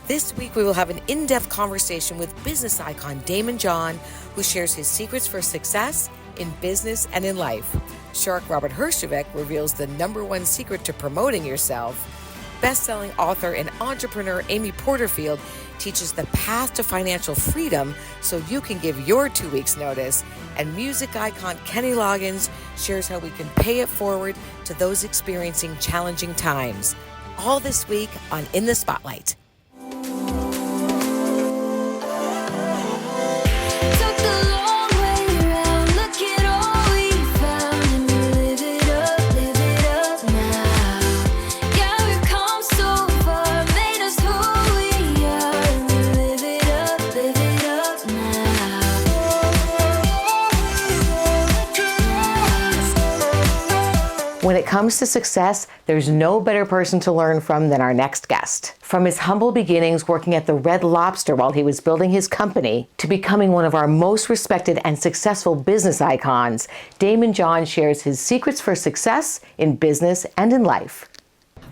This week, we will have an in-depth conversation with business icon Daymond John, who shares his secrets for success in business and in life. Shark Robert Herjavec reveals the #1 secret to promoting yourself. Best-selling author and entrepreneur Amy Porterfield teaches the path to financial freedom so you can give your 2 weeks' notice. And music icon Kenny Loggins shares how we can pay it forward to those experiencing challenging times. All this week on In the Spotlight. When it comes to success, there's no better person to learn from than our next guest. From his humble beginnings working at the Red Lobster while he was building his company to becoming one of our most respected and successful business icons, Daymond John shares his secrets for success in business and in life.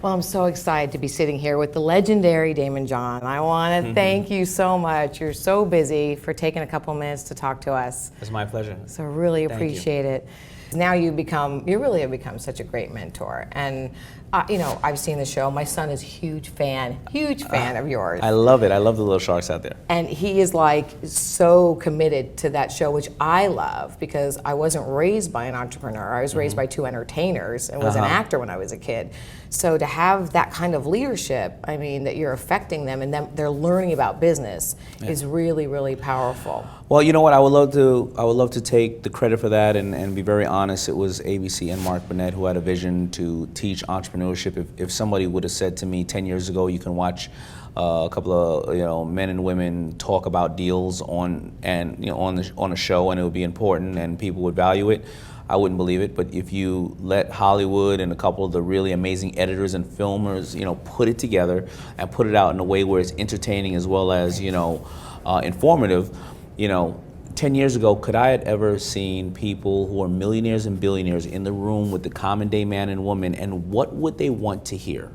Well, I'm so excited to be sitting here with the legendary Daymond John. I want to thank you so much. You're so busy for taking a couple minutes to talk to us. It's my pleasure. So really appreciate it. Now you really have become such a great mentor. And I've seen the show. My son is a huge fan of yours. I love it. I love the little sharks out there. And he is like so committed to that show, which I love because I wasn't raised by an entrepreneur. I was raised by two entertainers and was an actor when I was a kid. So to have that kind of leadership, I mean, that you're affecting them and they're learning about business is really, really powerful. Well, you know what? I would love to take the credit for that and be very honest. It was ABC and Mark Burnett who had a vision to teach entrepreneurship. If somebody would have said to me 10 years ago, you can watch a couple of men and women talk about deals on a show and it would be important and people would value it, I wouldn't believe it. But if you let Hollywood and a couple of the really amazing editors and filmers, put it together and put it out in a way where it's entertaining as well as informative, 10 years ago, could I have ever seen people who are millionaires and billionaires in the room with the common day man and woman, and what would they want to hear?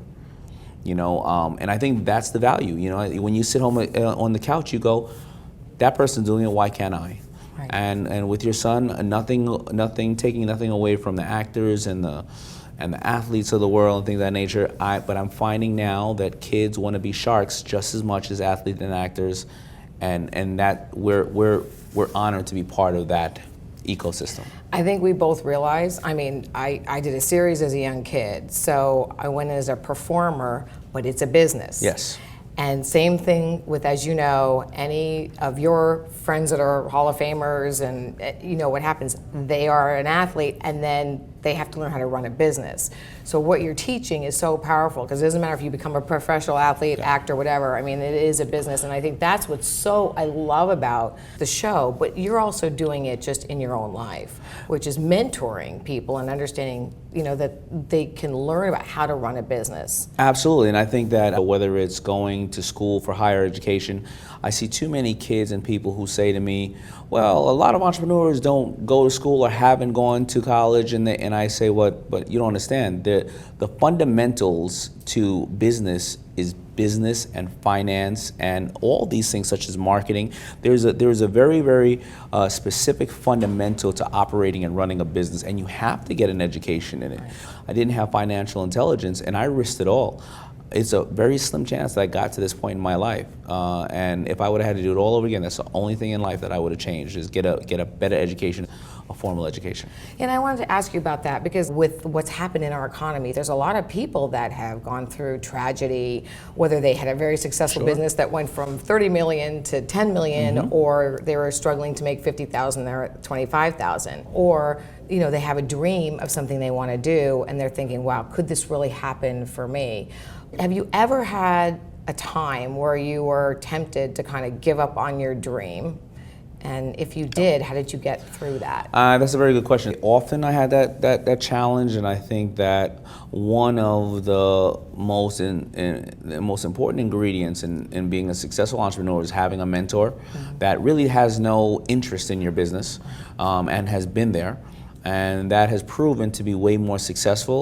And I think that's the value. When you sit home on the couch, you go, that person's doing it, why can't I? Right. And with your son, taking nothing away from the actors and the athletes of the world and things of that nature. But I'm finding now that kids want to be sharks just as much as athletes and actors, and that we're honored to be part of that ecosystem. I think we both realize, I did a series as a young kid, so I went in as a performer, but it's a business. Yes. And same thing with, as you know, any of your friends that are Hall of Famers and what happens, they are an athlete and then they have to learn how to run a business. So what you're teaching is so powerful because it doesn't matter if you become a professional athlete, actor, whatever. It is a business, and I think that's what's I love about the show. But you're also doing it just in your own life, which is mentoring people and understanding, that they can learn about how to run a business. Absolutely, and I think that whether it's going to school for higher education, I see too many kids and people who say to me, well, a lot of entrepreneurs don't go to school or haven't gone to college, and I say, but you don't understand. The fundamentals to business is business and finance and all these things such as marketing. There's a very, very specific fundamental to operating and running a business, and you have to get an education in it. Right. I didn't have financial intelligence, and I risked it all. It's a very slim chance that I got to this point in my life, and if I would have had to do it all over again, that's the only thing in life that I would have changed, is get a better education, a formal education. And I wanted to ask you about that because with what's happened in our economy, there's a lot of people that have gone through tragedy, whether they had a very successful business that went from 30 million to 10 million, or they were struggling to make 50,000, they're at 25,000, or they have a dream of something they want to do and they're thinking, wow, could this really happen for me? Have you ever had a time where you were tempted to kind of give up on your dream? And if you did, how did you get through that? That's a very good question. Often I had that challenge, and I think that one of the most important ingredients in being a successful entrepreneur is having a mentor that really has no interest in your business and has been there. And that has proven to be way more successful,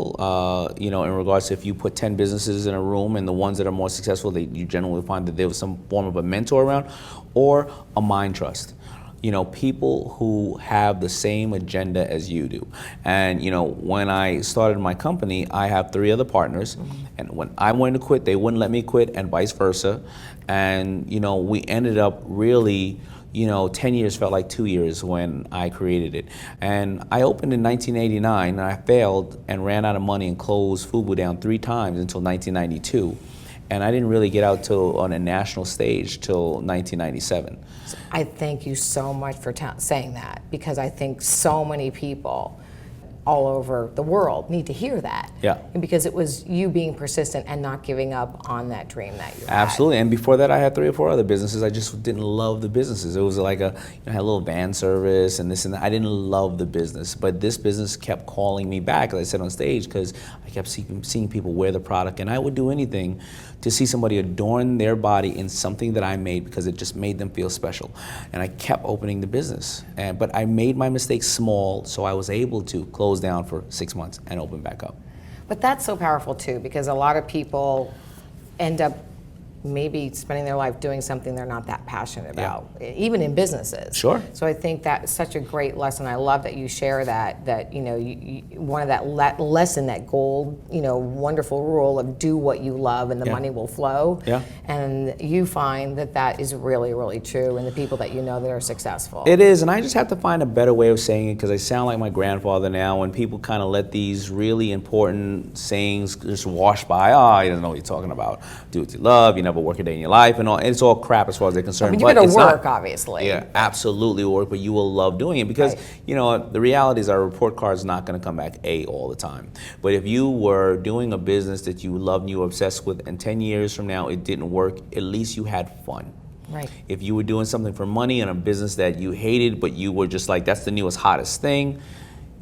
in regards to if you put 10 businesses in a room and the ones that are more successful, you generally find that there was some form of a mentor around or a mind trust. People who have the same agenda as you do. And, when I started my company, I have 3 other partners. And when I wanted to quit, they wouldn't let me quit, and vice versa. And, we ended up really, 10 years felt like 2 years when I created it. And I opened in 1989, and I failed and ran out of money and closed Fubu down 3 times until 1992. And I didn't really get out on a national stage till 1997. I thank you so much for saying that, because I think so many people all over the world need to hear that. Yeah. And because it was you being persistent and not giving up on that dream that you had. Absolutely. And before that, I had 3 or 4 other businesses. I just didn't love the businesses. It was like I had a little van service and this and that. I didn't love the business, but this business kept calling me back, as I said on stage, because I kept seeing people wear the product, and I would do anything to see somebody adorn their body in something that I made, because it just made them feel special. And I kept opening the business. But I made my mistakes small, so I was able to close down for 6 months and open back up. But that's so powerful too, because a lot of people end up maybe spending their life doing something they're not that passionate about, even in businesses. Sure. So I think that's such a great lesson. I love that you share that you one of that lesson, that gold, wonderful rule of do what you love and the money will flow. Yeah. And you find that is really, really true in the people that you know that are successful. It is, and I just have to find a better way of saying it, because I sound like my grandfather now when people kind of let these really important sayings just wash by. Oh, you don't know what you're talking about. Do what you love. You never work a day in your life, and it's all crap as far as they're concerned. I mean, you got to work, obviously. Yeah, absolutely work, but you will love doing it, because the reality is our report card is not going to come back A all the time. But if you were doing a business that you loved and you were obsessed with, and 10 years from now it didn't work, at least you had fun. Right. If you were doing something for money in a business that you hated, but you were just like, that's the newest, hottest thing,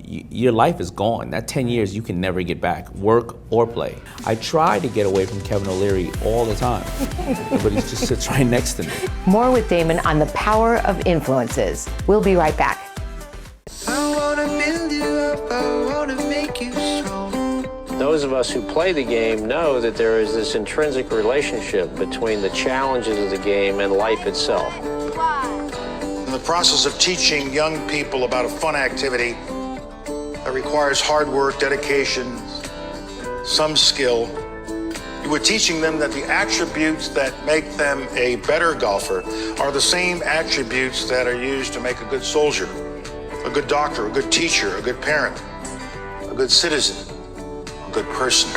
your life is gone. That 10 years you can never get back, work or play. I try to get away from Kevin O'Leary all the time, but he just sits right next to me. More with Daymond on the power of influences. We'll be right back. I wanna build you up, I wanna make you strong. Those of us who play the game know that there is this intrinsic relationship between the challenges of the game and life itself. In the process of teaching young people about a fun activity that requires hard work, dedication, some skill, you were teaching them that the attributes that make them a better golfer are the same attributes that are used to make a good soldier, a good doctor, a good teacher, a good parent, a good citizen, a good person.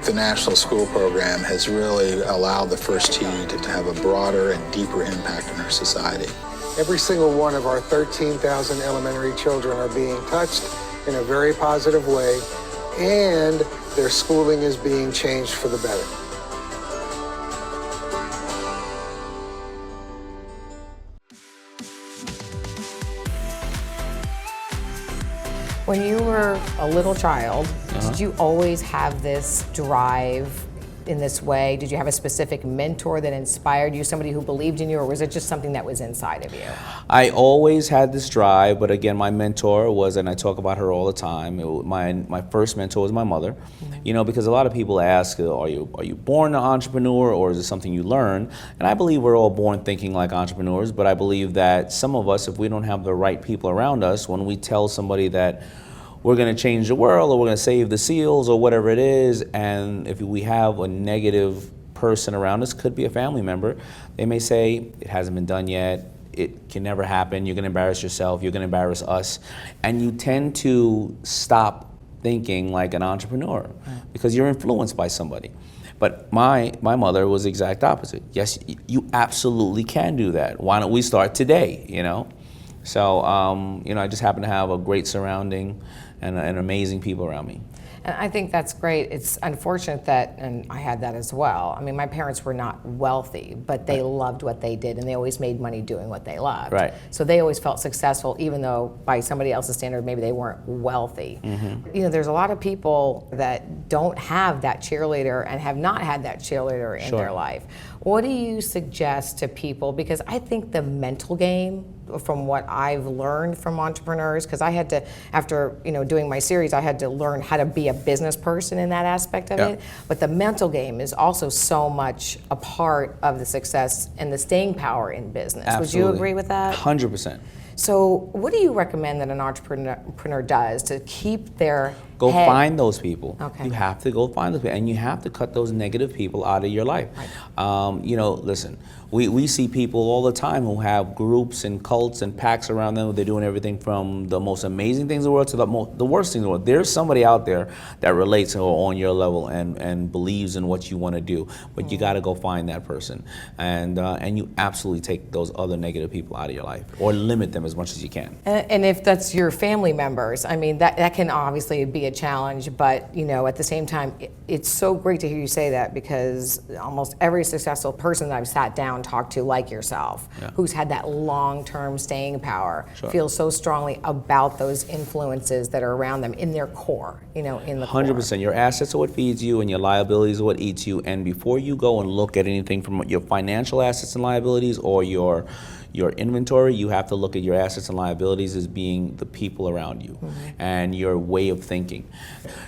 The National School Program has really allowed the First Tee to have a broader and deeper impact on our society. Every single one of our 13,000 elementary children are being touched in a very positive way, and their schooling is being changed for the better. When you were a little child, did you always have this drive in this way? Did you have a specific mentor that inspired you, somebody who believed in you, or was it just something that was inside of you? I always had this drive, but again, my mentor was, and I talk about her all the time, my first mentor was my mother. Because a lot of people ask, are you born an entrepreneur, or is it something you learn? And I believe we're all born thinking like entrepreneurs, but I believe that some of us, if we don't have the right people around us, when we tell somebody that we're going to change the world, or we're going to save the seals, or whatever it is, and if we have a negative person around us, could be a family member, they may say, it hasn't been done yet, it can never happen, you're going to embarrass yourself, you're going to embarrass us, and you tend to stop thinking like an entrepreneur because you're influenced by somebody. But my mother was the exact opposite. Yes, you absolutely can do that. Why don't we start today, So, I just happen to have a great surrounding and amazing people around me. And I think that's great. It's unfortunate that, and I had that as well. I mean, my parents were not wealthy, but they loved what they did, and they always made money doing what they loved. Right. So they always felt successful, even though by somebody else's standard, maybe they weren't wealthy. There's a lot of people that don't have that cheerleader and have not had that cheerleader in their life. What do you suggest to people? Because I think the mental game, from what I've learned from entrepreneurs, because I had to, after doing my series, I had to learn how to be a business person in that aspect of it. But the mental game is also so much a part of the success and the staying power in business. Absolutely. Would you agree with that? 100%. So what do you recommend that an entrepreneur does to keep their Go head? Find those people. Okay. You have to go find those people, and you have to cut those negative people out of your life. Right. Listen, we see people all the time who have groups and cults and packs around them. They're doing everything from the most amazing things in the world to the worst things in the world. There's somebody out there that relates or on your level and believes in what you want to do, but you got to go find that person, and you absolutely take those other negative people out of your life, or limit them as much as you can. And if that's your family members, I mean, that can obviously be a challenge, but at the same time, it's so great to hear you say that, because almost every successful person that I've sat down, talked to, like yourself, who's had that long-term staying power, feels so strongly about those influences that are around them in their core, in the 100%. core. Your assets are what feeds you, and your liabilities are what eats you. And before you go and look at anything from your financial assets and liabilities or your inventory, you have to look at your assets and liabilities as being the people around you and your way of thinking.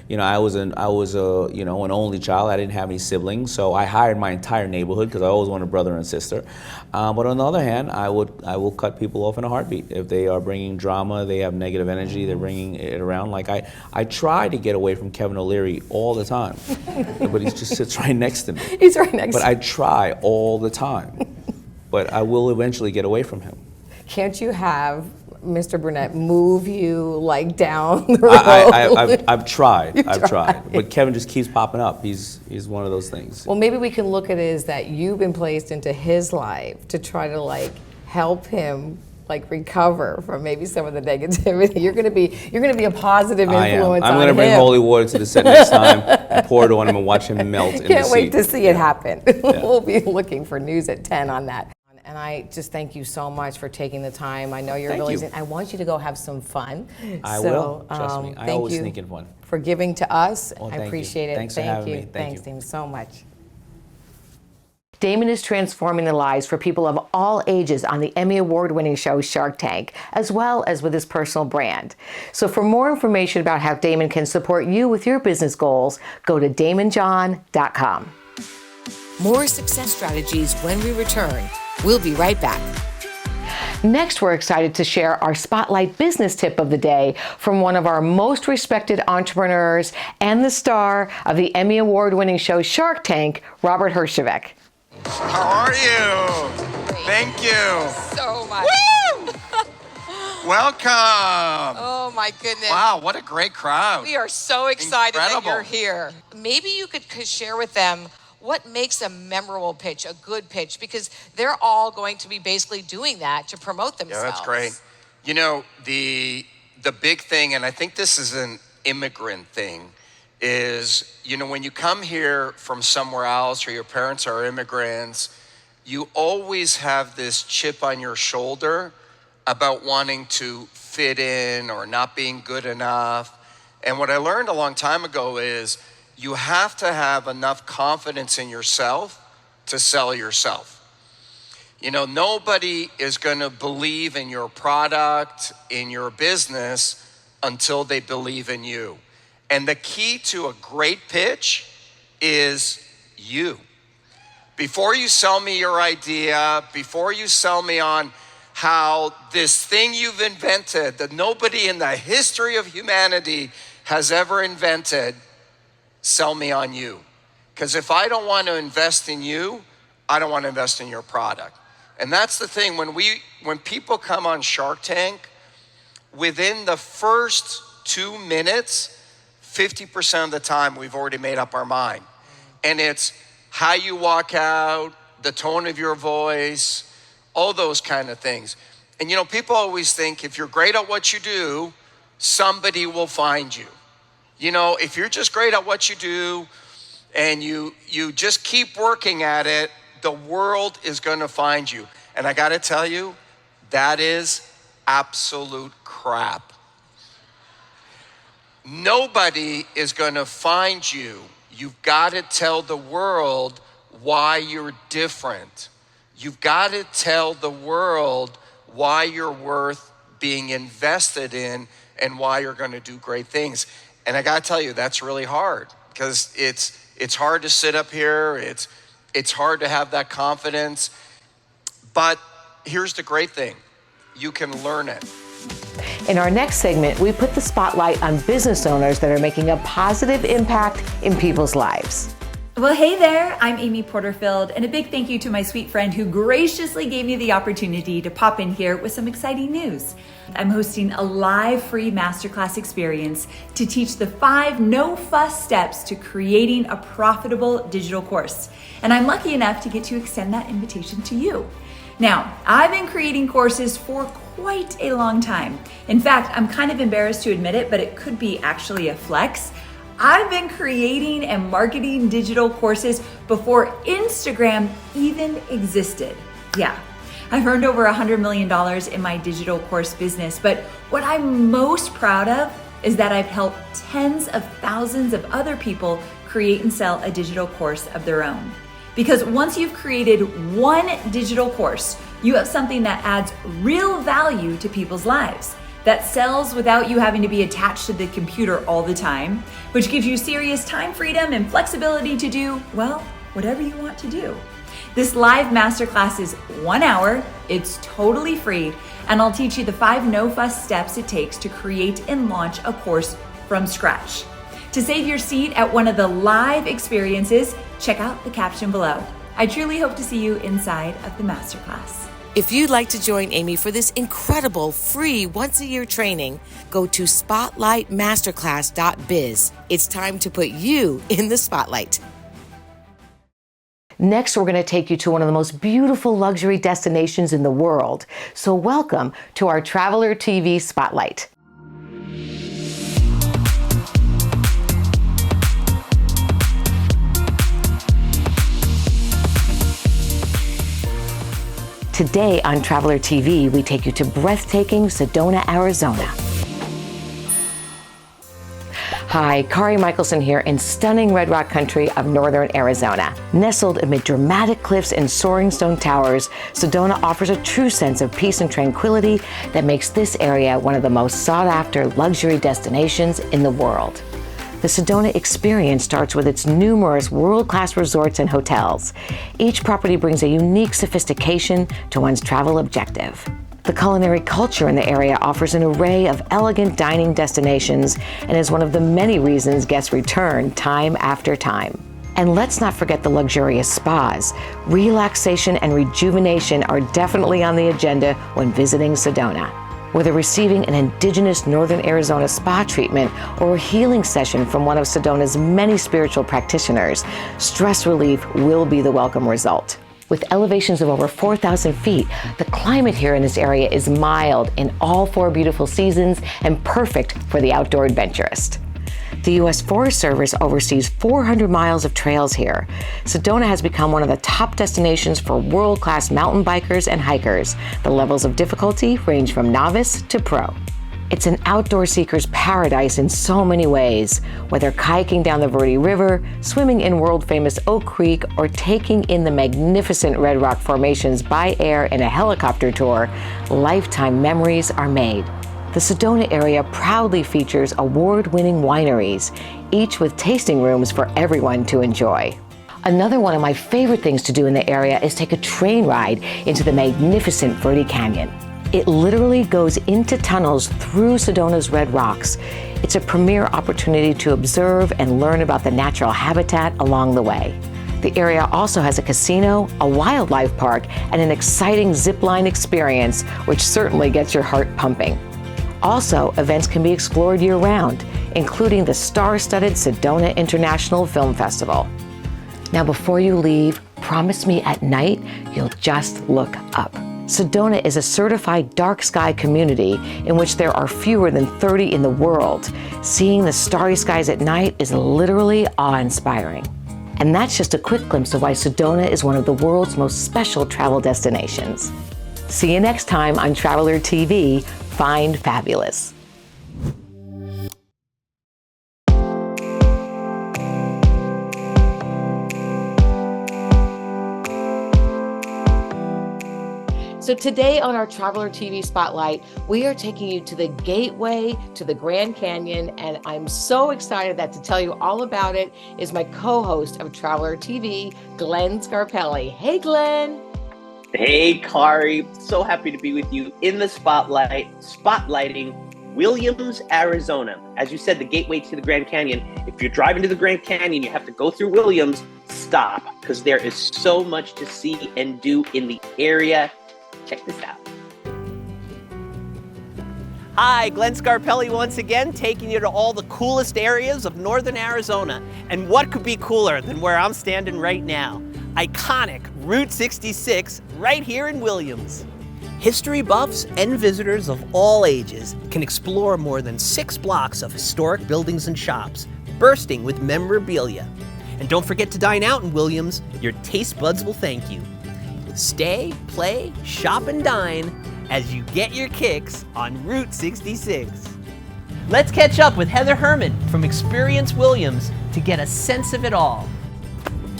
I was an only child. I didn't have any siblings, so I hired my entire neighborhood because I always wanted a brother and sister. But on the other hand, I will cut people off in a heartbeat if they are bringing drama, they have negative energy, they're bringing it around. Like I try to get away from Kevin O'Leary all the time, but he just sits right next to me. He's right next to me. But I try all the time. But I will eventually get away from him. Can't you have Mr. Burnett move you down the road? I've tried. But Kevin just keeps popping up. He's one of those things. Well, maybe we can look at it as that you've been placed into his life to try to help him recover from maybe some of the negativity. You're gonna be a positive influence on him. I'm gonna bring holy water to the set next time and pour it on him and watch him melt in the seat. Can't wait to see it happen. We'll be looking for news at 10 on that. And I just thank you so much for taking the time. I know you're I want you to go have some fun. I will. Trust me. I always sneak in fun. For giving to us. Well, I appreciate it. Thanks for having me. Thanks, Daymond, so much. Daymond is transforming the lives for people of all ages on the Emmy Award-winning show Shark Tank, as well as with his personal brand. So for more information about how Daymond can support you with your business goals, go to daymondjohn.com. More success strategies when we return. We'll be right back. Next, we're excited to share our Spotlight Business Tip of the Day from one of our most respected entrepreneurs and the star of the Emmy Award-winning show Shark Tank, Robert Herjavec. How are you? Thank you. So much. Woo! Welcome. Oh my goodness. Wow, what a great crowd. We are so excited Incredible. that you're here. Maybe you could share with them what makes a memorable pitch, a good pitch, because they're all going to be basically doing that to promote themselves. Yeah, that's great. The big thing, and I think this is an immigrant thing, is, when you come here from somewhere else or your parents are immigrants, you always have this chip on your shoulder about wanting to fit in or not being good enough. And what I learned a long time ago is you have to have enough confidence in yourself to sell yourself. Nobody is going to believe in your product, in your business, until they believe in you. And the key to a great pitch is you. Before you sell me your idea, before you sell me on how this thing you've invented that nobody in the history of humanity has ever invented, sell me on you. Because if I don't want to invest in you, I don't want to invest in your product. And that's the thing, when people come on Shark Tank, within the first 2 minutes, 50% of the time we've already made up our mind. And it's how you walk out, the tone of your voice, all those kind of things. And people always think if you're great at what you do, somebody will find you. If you're just great at what you do and you just keep working at it, the world is going to find you. And I got to tell you, that is absolute crap. Nobody is going to find you. You've got to tell the world why you're different. You've got to tell the world why you're worth being invested in and why you're going to do great things. And I got to tell you, that's really hard, because it's hard to sit up here. It's hard to have that confidence. But here's the great thing. You can learn it. In our next segment, we put the spotlight on business owners that are making a positive impact in people's lives. Well, hey there, I'm Amy Porterfield, and a big thank you to my sweet friend who graciously gave me the opportunity to pop in here with some exciting news. I'm hosting a live free masterclass experience to teach the 5 no-fuss steps to creating a profitable digital course. And I'm lucky enough to get to extend that invitation to you. Now, I've been creating courses for quite a long time. In fact, I'm kind of embarrassed to admit it, but it could be actually a flex. I've been creating and marketing digital courses before Instagram even existed. Yeah, I've earned over $100 million in my digital course business, but what I'm most proud of is that I've helped tens of thousands of other people create and sell a digital course of their own. Because once you've created one digital course, you have something that adds real value to people's lives, that sells without you having to be attached to the computer all the time, which gives you serious time freedom and flexibility to do, well, whatever you want to do. This live masterclass is 1 hour, it's totally free, and I'll teach you the 5 no-fuss steps it takes to create and launch a course from scratch. To save your seat at one of the live experiences, check out the caption below. I truly hope to see you inside of the masterclass. If you'd like to join Amy for this incredible free once-a-year training, go to spotlightmasterclass.biz. It's time to put you in the spotlight. Next, we're going to take you to one of the most beautiful luxury destinations in the world. So welcome to our Traveler TV Spotlight. Today on Traveler TV, we take you to breathtaking Sedona, Arizona. Hi, Kari Michelson here in stunning Red Rock country of northern Arizona. Nestled amid dramatic cliffs and soaring stone towers, Sedona offers a true sense of peace and tranquility that makes this area one of the most sought-after luxury destinations in the world. The Sedona experience starts with its numerous world-class resorts and hotels. Each property brings a unique sophistication to one's travel objective. The culinary culture in the area offers an array of elegant dining destinations and is one of the many reasons guests return time after time. And let's not forget the luxurious spas. Relaxation and rejuvenation are definitely on the agenda when visiting Sedona. Whether receiving an indigenous Northern Arizona spa treatment or a healing session from one of Sedona's many spiritual practitioners, stress relief will be the welcome result. With elevations of over 4,000 feet, the climate here in this area is mild in all 4 beautiful seasons and perfect for the outdoor adventurist. The U.S. Forest Service oversees 400 miles of trails here. Sedona has become one of the top destinations for world-class mountain bikers and hikers. The levels of difficulty range from novice to pro. It's an outdoor seeker's paradise in so many ways. Whether kayaking down the Verde River, swimming in world-famous Oak Creek, or taking in the magnificent Red Rock formations by air in a helicopter tour, lifetime memories are made. The Sedona area proudly features award-winning wineries, each with tasting rooms for everyone to enjoy. Another one of my favorite things to do in the area is take a train ride into the magnificent Verde Canyon. It literally goes into tunnels through Sedona's red rocks. It's a premier opportunity to observe and learn about the natural habitat along the way. The area also has a casino, a wildlife park, and an exciting zipline experience, which certainly gets your heart pumping. Also, events can be explored year-round, including the star-studded Sedona International Film Festival. Now, before you leave, promise me at night you'll just look up. Sedona is a certified dark sky community in which there are fewer than 30 in the world. Seeing the starry skies at night is literally awe-inspiring. And that's just a quick glimpse of why Sedona is one of the world's most special travel destinations. See you next time on Traveler TV. Find fabulous. So today on our Traveler TV Spotlight, we are taking you to the gateway to the Grand Canyon, and I'm so excited that to tell you all about it is my co-host of Traveler TV, Glenn Scarpelli. Hey, Glenn. Hey, Kari. So happy to be with you in the spotlight, spotlighting Williams, Arizona. As you said, the gateway to the Grand Canyon. If you're driving to the Grand Canyon, you have to go through Williams. Stop, because there is so much to see and do in the area. Check this out. Hi, Glenn Scarpelli once again, taking you to all the coolest areas of northern Arizona. And what could be cooler than where I'm standing right now? Iconic Route 66 right here in Williams. History buffs and visitors of all ages can explore more than 6 blocks of historic buildings and shops, bursting with memorabilia. And don't forget to dine out in Williams. Your taste buds will thank you. Stay, play, shop, and dine as you get your kicks on Route 66. Let's catch up with Heather Herman from Experience Williams to get a sense of it all.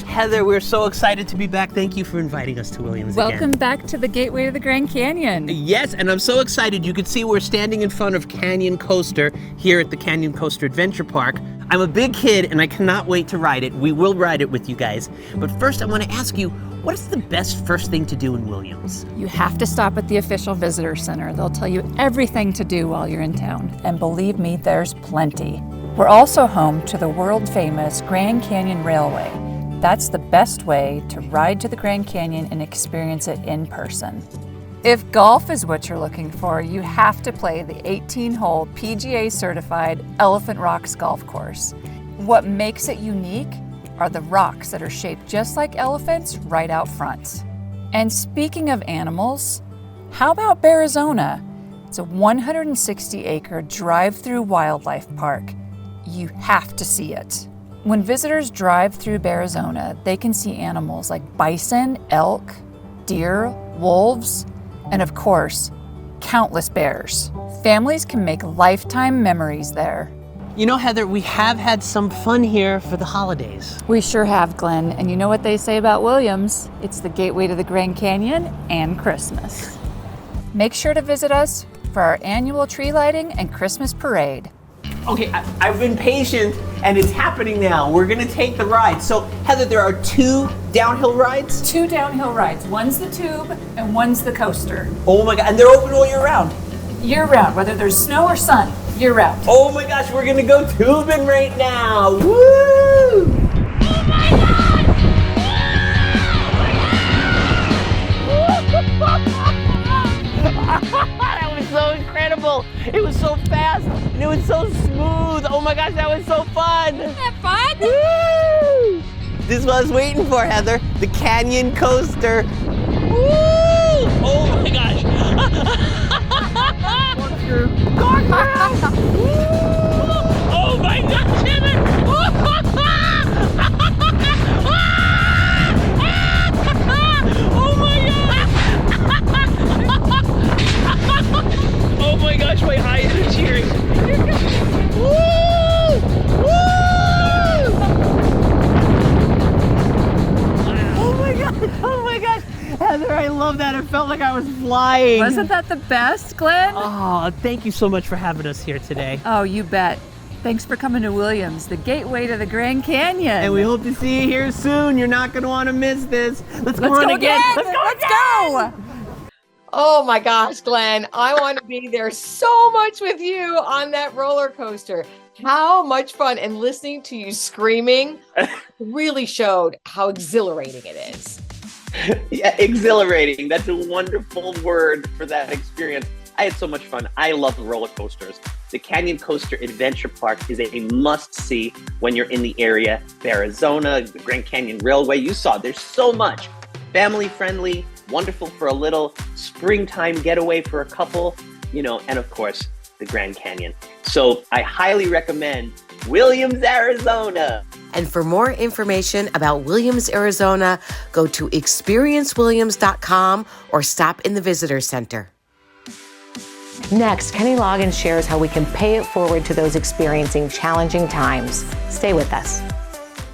Heather, we're so excited to be back. Thank you for inviting us to Williams again. Welcome back to the gateway to the Grand Canyon. Yes, and I'm so excited. You can see we're standing in front of Canyon Coaster here at the Canyon Coaster Adventure Park. I'm a big kid and I cannot wait to ride it. We will ride it with you guys. But first I want to ask you, what is the best first thing to do in Williams? You have to stop at the official visitor center. They'll tell you everything to do while you're in town. And believe me, there's plenty. We're also home to the world-famous Grand Canyon Railway. That's the best way to ride to the Grand Canyon and experience it in person. If golf is what you're looking for, you have to play the 18-hole PGA-certified Elephant Rocks golf course. What makes it unique are the rocks that are shaped just like elephants right out front. And speaking of animals, how about Arizona? It's a 160-acre drive-through wildlife park. You have to see it. When visitors drive through Arizona, they can see animals like bison, elk, deer, wolves, and of course, countless bears. Families can make lifetime memories there. You know, Heather, we have had some fun here for the holidays. We sure have, Glenn. And you know what they say about Williams? It's the gateway to the Grand Canyon and Christmas. Make sure to visit us for our annual tree lighting and Christmas parade. Okay, I've been patient and it's happening now. We're gonna take the ride. So, Heather, there are 2 downhill rides? 2 downhill rides. One's the tube and one's the coaster. Oh my God, and they're open all year round? Year round, whether there's snow or sun, year round. Oh my gosh, we're gonna go tubing right now. Woo! That was so incredible. It was so fast and it was so smooth. Oh my gosh, that was so fun. Isn't that fun? Woo! This is what I was waiting for, Heather. The Canyon Coaster. Woo! Oh my gosh. Oh my gosh, Heather! Oh my gosh! Oh my gosh, my eyes are tearing. Woo! Woo! Oh my gosh! Oh my gosh! Heather, I love that. It felt like I was flying. Wasn't that the best, Glenn? Oh, thank you so much for having us here today. Oh, you bet. Thanks for coming to Williams, the gateway to the Grand Canyon. And we hope to see you here soon. You're not going to want to miss this. Let's go again. Let's go. Oh my gosh, Glenn, I want to be there so much with you on that roller coaster. How much fun. And listening to you screaming really showed how exhilarating it is. Yeah, exhilarating. That's a wonderful word for that experience. I had so much fun. I love roller coasters. The Canyon Coaster Adventure Park is a must-see when you're in the area. Arizona, the Grand Canyon Railway, you saw there's so much. Family-friendly, wonderful for a little springtime getaway for a couple, you know, and of course, the Grand Canyon. So I highly recommend Williams, Arizona. And for more information about Williams, Arizona, go to experiencewilliams.com or stop in the visitor center. Next, Kenny Loggins shares how we can pay it forward to those experiencing challenging times. Stay with us.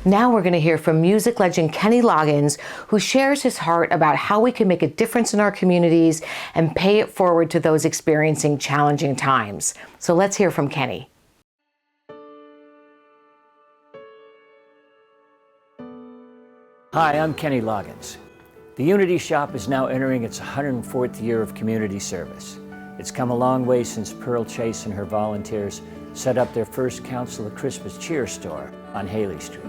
Now we're going to hear from music legend Kenny Loggins, who shares his heart about how we can make a difference in our communities and pay it forward to those experiencing challenging times. So let's hear from Kenny. Hi, I'm Kenny Loggins. The Unity Shop is now entering its 104th year of community service. It's come a long way since Pearl Chase and her volunteers set up their first Council of Christmas Cheer store on Haley Street.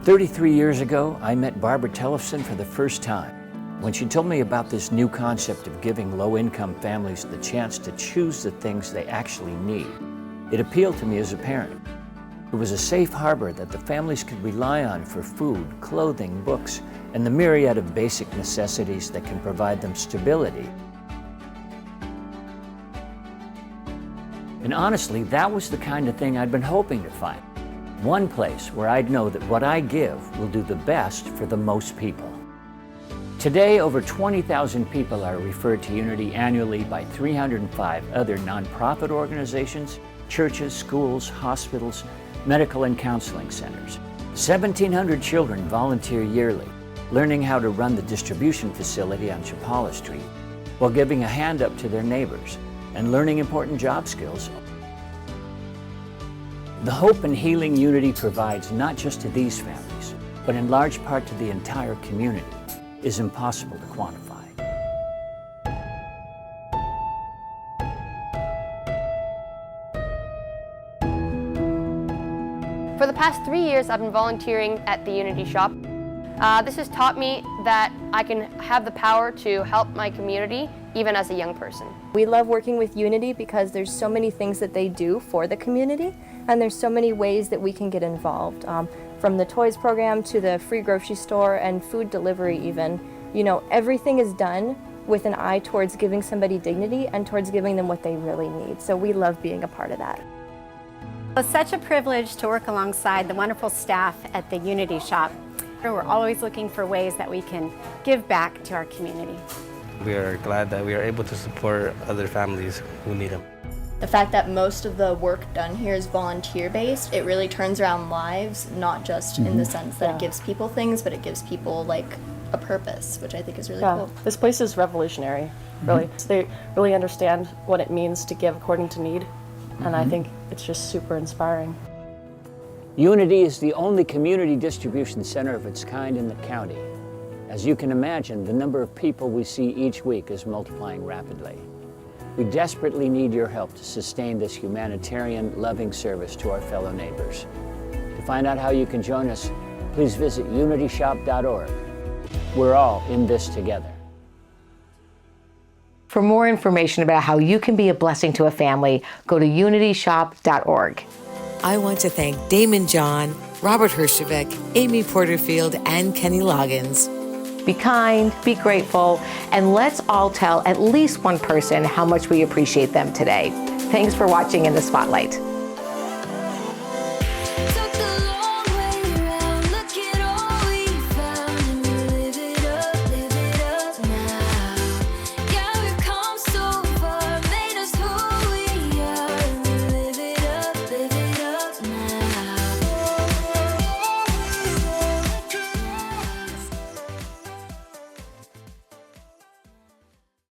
33 years ago, I met Barbara Tellefson for the first time when she told me about this new concept of giving low-income families the chance to choose the things they actually need. It appealed to me as a parent. It was a safe harbor that the families could rely on for food, clothing, books, and the myriad of basic necessities that can provide them stability. And honestly, that was the kind of thing I'd been hoping to find. One place where I'd know that what I give will do the best for the most people. Today, over 20,000 people are referred to Unity annually by 305 other nonprofit organizations, churches, schools, hospitals, medical and counseling centers. 1,700 children volunteer yearly, learning how to run the distribution facility on Chapala Street, while giving a hand up to their neighbors and learning important job skills. The hope and healing Unity provides not just to these families, but in large part to the entire community, is impossible to quantify. For the past 3 years, I've been volunteering at the Unity Shop. This has taught me that I can have the power to help my community, even as a young person. We love working with Unity because there's so many things that they do for the community, and there's so many ways that we can get involved. From the toys program to the free grocery store and food delivery even. You know, everything is done with an eye towards giving somebody dignity and towards giving them what they really need. So we love being a part of that. It's such a privilege to work alongside the wonderful staff at the Unity Shop. We're always looking for ways that we can give back to our community. We are glad that we are able to support other families who need them. The fact that most of the work done here is volunteer-based, it really turns around lives, not just in the sense that it gives people things, but it gives people like a purpose, which I think is really cool. This place is revolutionary, really. They really understand what it means to give according to need, and I think it's just super inspiring. Unity is the only community distribution center of its kind in the county. As you can imagine, the number of people we see each week is multiplying rapidly. We desperately need your help to sustain this humanitarian, loving service to our fellow neighbors. To find out how you can join us, please visit unityshop.org. We're all in this together. For more information about how you can be a blessing to a family, go to unityshop.org. I want to thank Daymond John, Robert Herjavec, Amy Porterfield, and Kenny Loggins. Be kind, be grateful, and let's all tell at least one person how much we appreciate them today. Thanks for watching In the Spotlight.